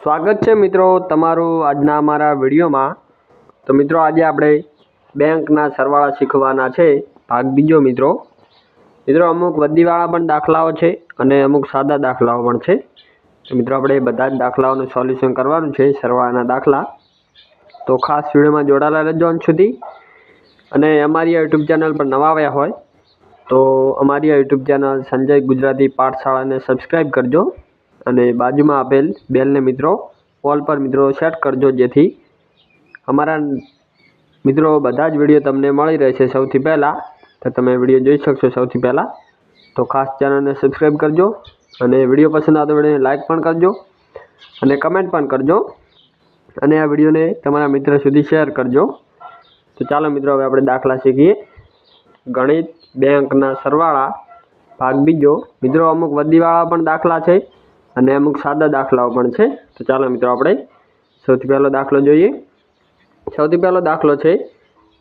સ્વાગત છે મિત્રો તમારું આજના અમારા વિડીયોમાં। તો મિત્રો આજે આપણે બેંકના સરવાળા શીખવાના છે, ભાગ બીજો। મિત્રો અમુક વદ્દીવાળા પણ દાખલાઓ છે અને અમુક સાદા દાખલાઓ પણ છે। તો મિત્રો આપણે બધા જ દાખલાઓનું સોલ્યુશન કરવાનું છે, સરવાળાના દાખલા। તો ખાસ વિડીયોમાં જોડાયેલા રહેજો અંત સુધી। અને અમારી યુટ્યુબ ચેનલ પર નવા આવ્યા હોય તો અમારી યુટ્યુબ ચેનલ સંજય ગુજરાતી પાઠશાળાને સબસ્ક્રાઈબ કરજો અને બાજુમાં આપેલ બેલને મિત્રો ઓલ પર મિત્રો સેટ કરજો, જેથી અમારા મિત્રો બધા જ વિડીયો તમને મળી રહેશે સૌથી પહેલાં। તો તમે વિડીયો જોઈ શકશો સૌથી પહેલાં। તો ખાસ ચેનલને સબસ્ક્રાઈબ કરજો અને વિડીયો પસંદ આવે તો વિડીયોને લાઇક પણ કરજો અને કમેન્ટ પણ કરજો અને આ વિડીયોને તમારા મિત્ર સુધી શેર કરજો। તો ચાલો મિત્રો હવે આપણે દાખલા શીખીએ। ગણિત બેંકના સરવાળા ભાગ બીજો। મિત્રો અમુક વદ્દીવાળા પણ દાખલા છે અને અમુક સાદા દાખલાઓ પણ છે। તો ચાલો મિત્રો આપણે સૌથી પહેલો દાખલો જોઈએ। સૌથી પહેલો દાખલો છે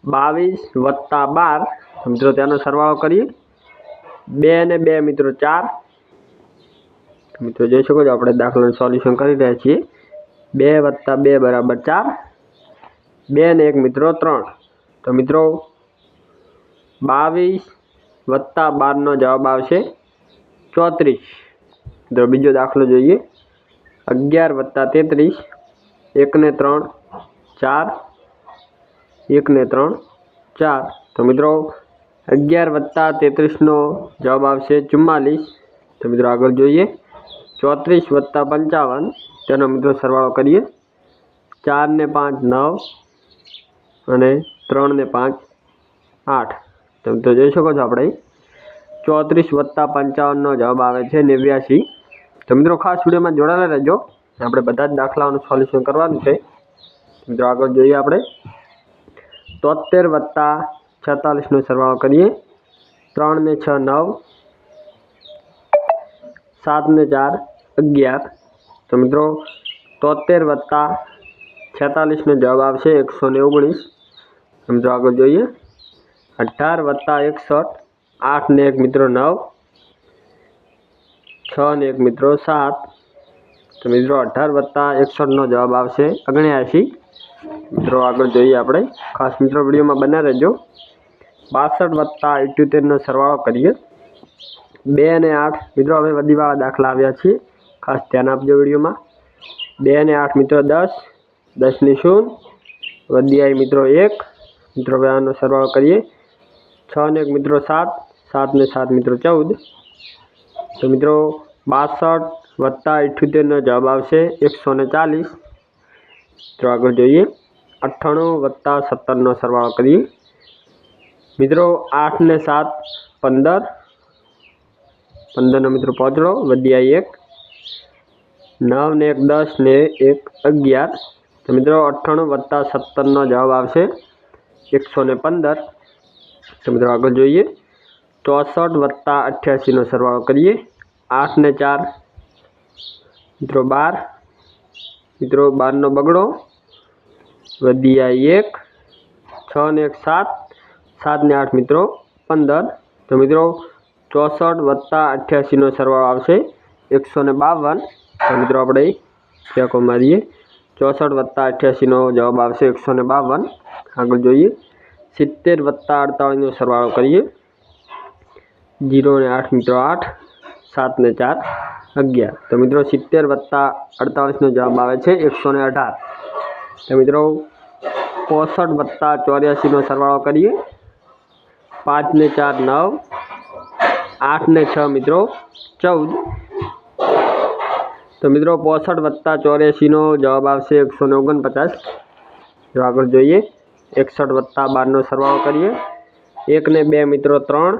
22 + 12। મિત્રો તેનો સરવાળો કરીએ। 2 અને 2 મિત્રો 4। મિત્રો જોઈ શકો છો આપણે દાખલાનું સોલ્યુશન કરી રહ્યા છીએ। 2 + 2 = 4। 2 અને 1 મિત્રો 3। તો મિત્રો 22 + 12 નો જવાબ આવશે 34। મિત્રો બીજો દાખલો જોઈએ। 11 + 33। 1 ને 3 4। 1 ને 3 4। તો મિત્રો 11 + 33 નો જવાબ આવશે 44। તો મિત્રો આગળ જોઈએ। 34 + 55 તેનો મિત્રો સરવાળો કરીએ। 4 ને 5 9 અને 3 ને 5 8। તો મિત્રો જોઈ શકો છો આપણે 34 + 55 નો જવાબ આવે છે 89। તો મિત્રો ખાસ વિડીયોમાં જોડાયેલા રહેજો, આપણે બધા જ દાખલાઓનું સોલ્યુશન કરવાનું છે। મિત્રો આગળ જોઈએ આપણે 73 + 46 નો સરવાળો કરીએ। 3 ને 6 9। 7 ને 4 11। તો મિત્રો 73 + 46 નો જવાબ આવશે 119। મિત્રો આગળ જોઈએ 18 + 61। 8 ને 1 મિત્રો 9। 6 ને 1 મિત્રો 7। તો મિત્રો 18 + 61 નો જવાબ આવશે 79। મિત્રો આગળ જોઈએ આપણે, ખાસ મિત્રો વિડીયોમાં બના રહેજો। 62 + 78 નો સરવાળો કરીએ। 2 અને 8 મિત્રો હવે વદ્દીવાળા દાખલા આવ્યા છે, ખાસ ધ્યાન આપજો વિડીયોમાં। 2 અને 8 મિત્રો 10। 10 ને 0 વદ્દી આવી મિત્રો 1। મિત્રો હવે આનો સરવાળો કરીએ। 6 ને 1 મિત્રો 7। 7 ને 7 મિત્રો 14। તો મિત્રો 62 + 78 નો જવાબ આવશે 140। તો આગળ જોઈએ 98 + 17 નો સરવાળો કરીએ। મિત્રો 8 ને 7 15। 15 નો મિત્રો પાંચડો વધી આવી 1। 9 ને 1 10 ને 1 11। તો મિત્રો 98 + 17 નો જવાબ આવશે 115। તો મિત્રો આગળ જોઈએ 64 + 88 નો સરવાળો કરીએ। 8 ને 4 મિત્રો 12। મિત્રો 12 નો બગડો વધી આવી 1। 6 ને 1 7। 7 ને 8 મિત્રો 15। તો મિત્રો 64 + 88 નો સરવાળો આવશે 152। તો મિત્રો આપણે ચેકો મારીએ 64 + 88 નો જવાબ આવશે 152। આગળ જોઈએ 70 + 48 નો સરવાળો કરીએ। 0 ને 8 મિત્રો 8। 7 ને 4 11। તો મિત્રો 70 + 48 નો જવાબ આવે છે 118। તો મિત્રો 65 + 84 નો સરવાળો કરીએ। 5 ને 4 9। 8 ને 6 મિત્રો 14। તો મિત્રો 65 + 84 નો જવાબ આવશે 149। જો આગળ જોઈએ 61 + 12 નો સરવાળો કરીએ। 1 ને 2 મિત્રો 3।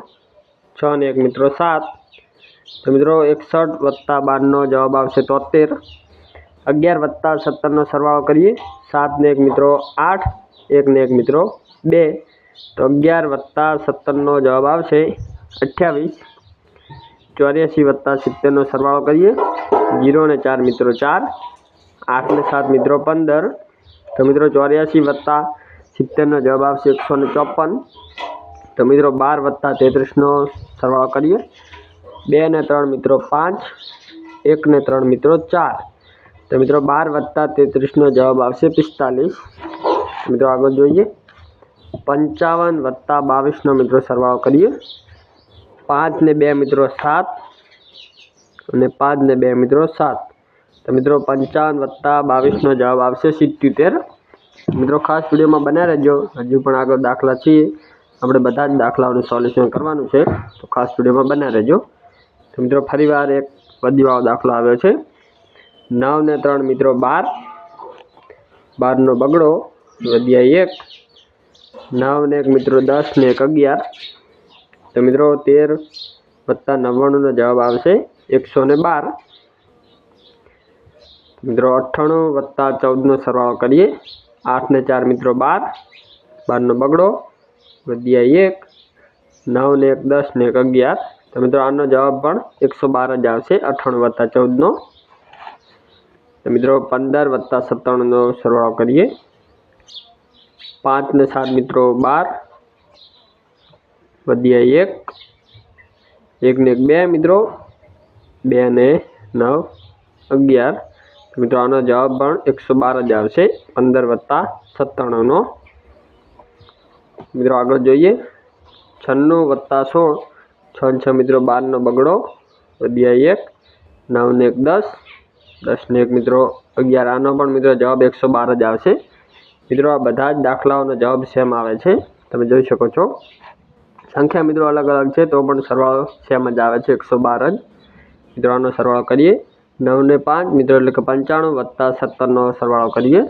6 ને 1 મિત્રો 7। તો મિત્રો 61 + 12 નો જવાબ આવશે 73। 11 + 17 નો સરવાળો કરીએ। 7 ને 1 મિત્રો 8। 1 ને 1 મિત્રો 2। તો 11 + 17 નો જવાબ આવશે 28। 84 + 70 નો સરવાળો કરીએ। 0 ને 4 મિત્રો 4। 8 ને 7 મિત્રો 15। તો મિત્રો 84 + 70 નો જવાબ આવશે 154। તો મિત્રો 12 + 33 નો સરવાળો કરીએ। 2 ને 3 મિત્રો 5। 1 ને 3 મિત્રો 4। તો મિત્રો 12 + 33નો જવાબ આવશે 45. મિત્રો આગળ જોઈએ 55 + 22નો મિત્રો સરવાળો કરીએ. 5 ને 2 મિત્રો 7 અને 5 ને 2 મિત્રો 7. તો મિત્રો 55 + 22નો જવાબ આવશે 77. મિત્રો ખાસ વિડીયોમાં બન્યા રહેજો. હજુ પણ આગળ દાખલા છે, આપણે બધા જ દાખલાઓનું સોલ્યુશન કરવાનું છે, તો ખાસ વિડીયોમાં બન્યા રહેજો. તો મિત્રો ફરીવાર એક વધ્યો દાખલો આવ્યો છે. 9 ને 3 મિત્રો 12. 12નો બગડો વધ્યા 1. 9 ને 1 મિત્રો 10 ને 1 11. તો મિત્રો 13 + 99નો જવાબ આવશે 112. મિત્રો 98 + 14નો સરવાળો કરીએ. 8 ને 4 મિત્રો 12. 12નો બગડો વધ્યા 1. 9 ને 1 10 ને 1 11. તો મિત્રો આનો જવાબ પણ 112 જ આવશે 98 + 14નો. તો મિત્રો 15 + 97નો સરવાળો કરીએ. 5 ને 7 મિત્રો 12. વધ્યા 1. 1 ને 1 2 મિત્રો. 2 ને 9 11. તો મિત્રો આનો જવાબ પણ 112 જ આવશે 15 + 97નો. મિત્રો આગળ જોઈએ 96 + 16. 6 6 મિત્રો 12નો બગડો વધ્યા 1. 9 ને 1 10. 10 ને 1 મિત્રો 11. આનો પણ મિત્રો જવાબ 112 જ આવશે. મિત્રો આ બધા જ દાખલાઓનો જવાબ સેમ આવે છે, તમે જોઈ શકો છો. સંખ્યા મિત્રો અલગ અલગ છે તો પણ સરવાળો સેમ જ આવે છે 112 જ. મિત્રો આનો સરવાળો કરીએ. 9 ને 5 મિત્રો એટલે કે 95 + 17નો સરવાળો કરીએ.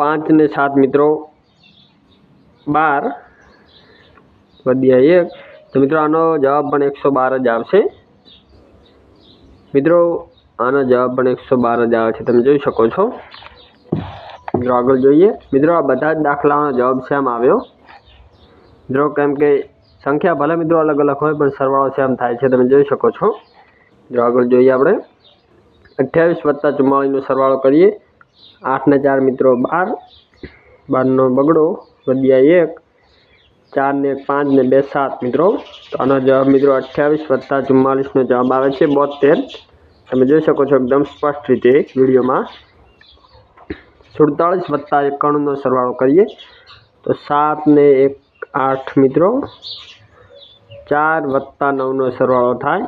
5 ને 7 મિત્રો 12. વધ્યા 1. તો મિત્રો આનો જવાબ પણ 112 જ આવશે. મિત્રો આનો જવાબ પણ 112 જ આવે છે, તમે જોઈ શકો છો. મિત્રો આગળ જોઈએ. મિત્રો આ બધા જ દાખલાઓનો જવાબ સેમ આવ્યો. મિત્રો કેમ કે સંખ્યા ભલે મિત્રો અલગ અલગ હોય પણ સરવાળો સેમ થાય છે, તમે જોઈ શકો છો. મિત્રો આગળ જોઈએ આપણે 28 + 44નો સરવાળો કરીએ. 8 ને 4 મિત્રો 12. 12નો બગડો વધ્યા 1. 4 ને 1 5 ને 2 7 મિત્રો. તો આનો જવાબ મિત્રો 28 + 44નો જવાબ આવે છે 72. તમે જોઈ શકો છો એકદમ સ્પષ્ટ રીતે વિડીયોમાં. 47 + 91નો સરવાળો કરીએ. તો 7 ને 1 8 મિત્રો. 4 + 9નો સરવાળો થાય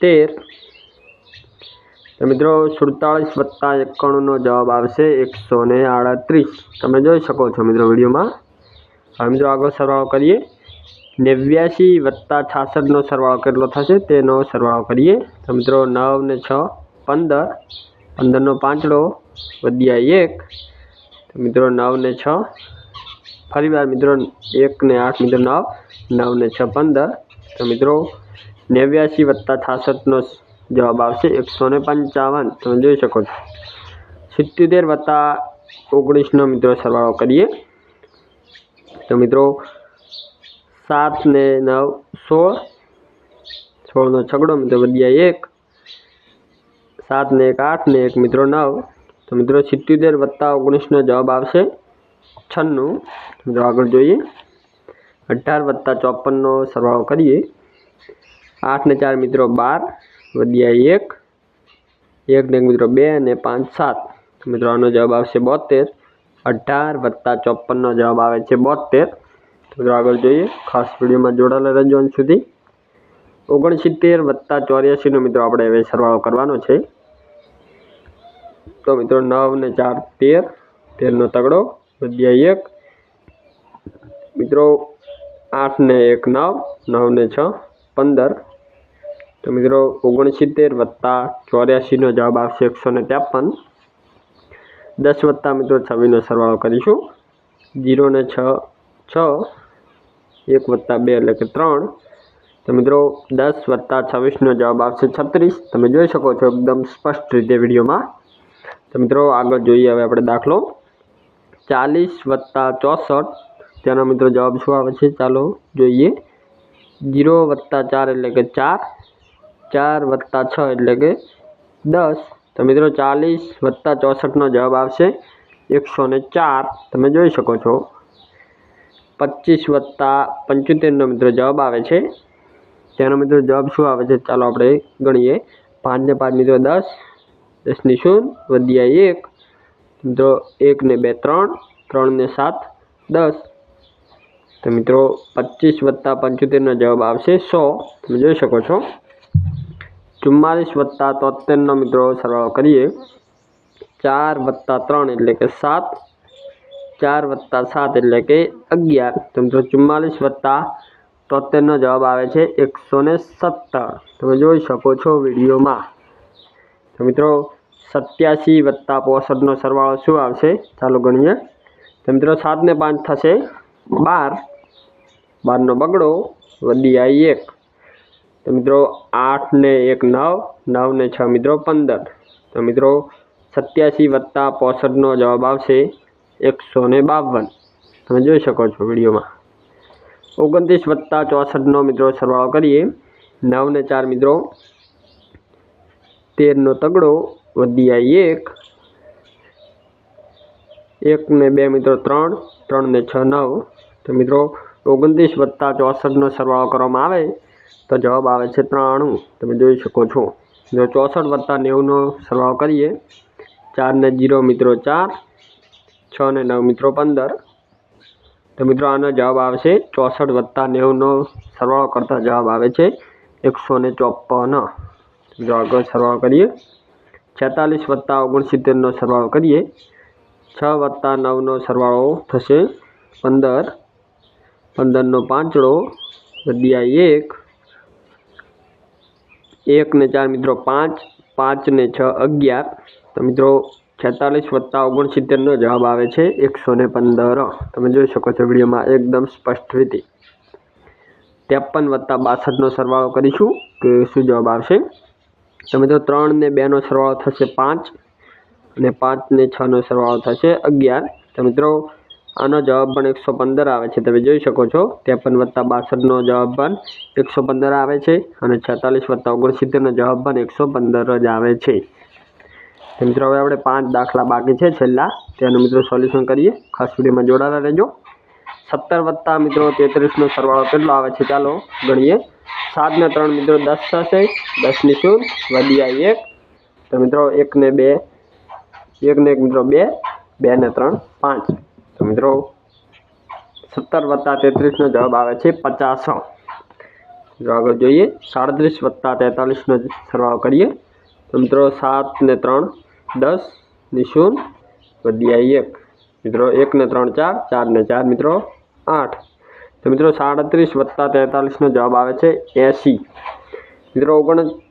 13. તો મિત્રો 47 + 91નો જવાબ આવશે 138. તમે જોઈ શકો છો મિત્રો વિડીયોમાં. હવે મિત્રો આગળ સરવાળો કરીએ. 89 + 66નો સરવાળો કેટલો થશે તેનો સરવાળો કરીએ. તો મિત્રો 9 ને 6 15. 15નો પાંચડો વધ્યા 1. તો મિત્રો 9 ને 6. ફરીવાર મિત્રો 1 ને 8 મિત્રો 9. 9 ને 6 15. તો મિત્રો 89 + 66નો જવાબ આવશે 155. તમે જોઈ શકો છો. 77 + 19નો મિત્રો સરવાળો કરીએ. તો મિત્રો 7 ને 9 16. 16નો છગડો મિત્રો વધ્યા 1. 7 ને 1 8 ને 1 મિત્રો 9. તો મિત્રો 77 + 19નો જવાબ આવશે 96. મિત્રો આગળ જોઈએ 18 + 54નો સરવાળો કરીએ. 8 ને 4 મિત્રો 12. વધ્યા 1. 1 ને 1 મિત્રો 2 અને 5 7. મિત્રો આનો જવાબ આવશે 72. 18 + 54નો જવાબ આવે છે 72. મિત્રો આગળ જોઈએ. ખાસ વિડીયોમાં જોડાયેલા રહેજો અંત સુધી. 69 + 84નો મિત્રો આપણે હવે સરવાળો કરવાનો છે. તો મિત્રો 9 ને 4 13. 13નો તગડો વધ્યા 1. મિત્રો 8 ને 1 9. 9 ને 6 15. તો મિત્રો 69 + 84નો જવાબ આવશે 153. 10 મિત્રો 26નો સરવાળો કરીશું. 0 ને 6 6. 1 + 2 એટલે કે 3. તો મિત્રો 10 + 26નો જવાબ આવશે 36. તમે જોઈ શકો છો એકદમ સ્પષ્ટ રીતે વિડીયોમાં. તો મિત્રો આગળ જોઈએ હવે આપણે દાખલો 40 + 64. તેનો મિત્રો જવાબ શું આવે છે ચાલો જોઈએ. 0 + 4 એટલે કે 4. 4 + 6 એટલે કે 10. તો મિત્રો 40 + 64નો જવાબ આવશે 104. તમે જોઈ શકો છો. 25 + 75નો મિત્રો જવાબ આવે છે. તેનો મિત્રો જવાબ શું આવે છે ચાલો આપણે ગણીએ. 5 ને 5 મિત્રો 10. 10 ની 0 વધી 1 મિત્રો 1 ને 2 3 3 ને 7 10 તો મિત્રો 25 + 75 નો જવાબ આવશે 100 તમે જોઈ શકો છો 44 + 73 નો મિત્રો સરવાળો કરીએ 4 + 3 એટલે કે 7 4 + 7 એટલે કે 11 તો મિત્રો 44 + 73 નો જવાબ આવે છે 117 તમે જોઈ શકો છો વિડીયોમાં તો મિત્રો 87 + 65 નો સરવાળો શું આવશે ચાલો ગણીએ તો મિત્રો 7 ને 5 થશે 12 12 નો બગડો વધી 1 તો મિત્રો 8 ને 1 9 9 ને 6 મિત્રો 15 તો મિત્રો 87 + 65 નો જવાબ આવશે 152 તમે જોઈ શકો છો વિડીયોમાં 29 + 64 નો મિત્રો સરવાળો કરીએ 9 ને 4 મિત્રો 13 નો તગડો વધી 1 1 ને 2 મિત્રો 3 3 ને 6 9 તો મિત્રો 29 + 64 નો સરવાળો કરવામાં આવે તો જવાબ આવે છે 93 તમે જોઈ શકો છો જો 64 + 90 નો સરવાળો કરીએ 4 ને 0 મિત્રો 4 6 ને 9 મિત્રો 15 તો મિત્રો આનો જવાબ આવશે 64 + 90 નો સરવાળો કરતા જવાબ આવે છે 154 જો આગળ સરવાળો કરીએ 46 + 69 નો સરવાળો કરીએ 6 + 9 નો સરવાળો થશે 15 15 નો પાંચડો વધી 1 1 ને 4 મિત્રો 5 5 ને 6 11 તો મિત્રો 46 + 69 નો જવાબ આવે છે 115 તમે જોઈ શકો છો વિડીયોમાં એકદમ સ્પષ્ટ રીતે 53 + 62 નો સરવાળો કરીશું કે શું જવાબ આવશે તો મિત્રો 3 ને 2 નો સરવાળો થશે 5 અને 5 ને 6 નો સરવાળો થશે 11 તો મિત્રો આનો જવાબ પણ 115 આવે છે તમે જોઈ શકો છો 53 + 62 નો જવાબ પણ 115 આવે છે અને 46 + 69 નો જવાબ પણ 115 જ આવે છે તો મિત્રો હવે આપણે 5 દાખલા બાકી છે છેલ્લા તેનું મિત્રો સોલ્યુશન કરીએ ખાસ વિડીયોમાં જોડાયેલા રહેજો 17 + મિત્રો 33 નો સરવાળો કેટલો આવે છે ચાલો ગણીએ 7 ને 3 મિત્રો 10 થશે 10 ની 0 વધી 1 તો મિત્રો 1 ને 2 1 ને 1 મિત્રો 2 2 ને 3 5 તો મિત્રો 17 + 33 નો જવાબ આવે છે 50 જો આગળ જોઈએ 37 + 43 નો સરવાળો કરીએ તો મિત્રો 7 ને 3 10 ની 0 વધી 1 મિત્રો 1 ને 3 4 4 ને 4 મિત્રો 8 તો મિત્રો 37 + 43 નો જવાબ આવે છે 80 મિત્રો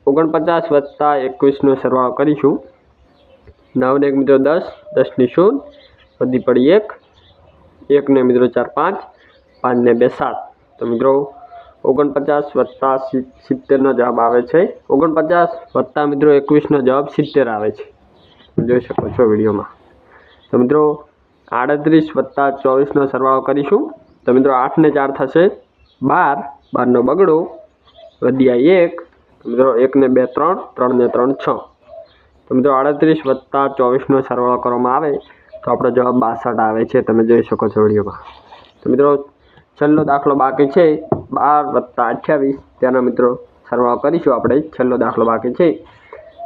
49 + 21 નો સરવાળો કરીશું 9 ને 1 મિત્રો 10 10 ની 0 વધી પડી 1 1 ને મિત્રો 4 5 5 ને 2 7 તો મિત્રો 49 + 70 નો જવાબ આવે છે 49 + મિત્રો 21 નો જવાબ 70 આવે છે જોઈ શકો છો વિડીયોમાં તો મિત્રો 38 + 24 નો સરવાળો કરીશું તો મિત્રો 8 ને 4 થશે 12 12 નો બગડો વધી 1 મિત્રો 1 ને 2 3 3 ને 3 6 તો મિત્રો 38 + 24 નો સરવાળો કરવામાં આવે તો આપણો જવાબ 62 આવે છે તમે જોઈ શકો છો વિડીયોમાં તો મિત્રો છેલ્લો દાખલો બાકી છે 12 + 28 તેનો મિત્રો સરવાળો કરીશું આપણે છેલ્લો દાખલો બાકી છે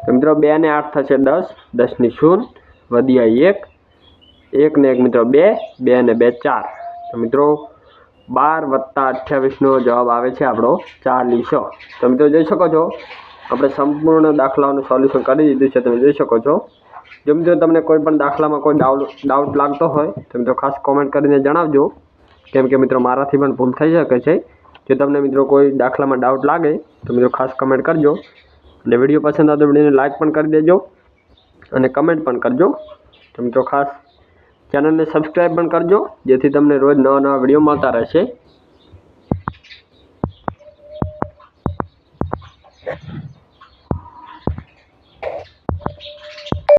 તો મિત્રો 2 ને 8 થશે 10 10 ની 0 વધી 1 1 ને 1 મિત્રો 2 2 ને 2 4 તો મિત્રો 12 + 28 નો જવાબ આવે છે આપણો 40 તો મિત્રો જોઈ શકો છો આપણે સંપૂર્ણ દાખલાઓનું સોલ્યુશન કરી દીધું છે તમે જોઈ શકો છો જો મિત્રો તમને કોઈ પણ દાખલામાં કોઈ ડાઉટ લાગતો હોય તો મિત્રો ખાસ કોમેન્ટ કરીને જણાવજો કેમ કે મિત્રો મારાથી પણ ભૂલ થઈ શકે છે જો તમને મિત્રો કોઈ દાખલામાં ડાઉટ લાગે તો મિત્રો ખાસ કમેન્ટ કરજો અને વિડીયો પસંદ આવે તો વિડીયોને લાઇક પણ કરી દેજો અને કમેન્ટ પણ કરજો તો મિત્રો ખાસ ચેનલને સબસ્ક્રાઈબ પણ કરજો જેથી તમને રોજ નવા નવા વિડીયો મળતા રહેશે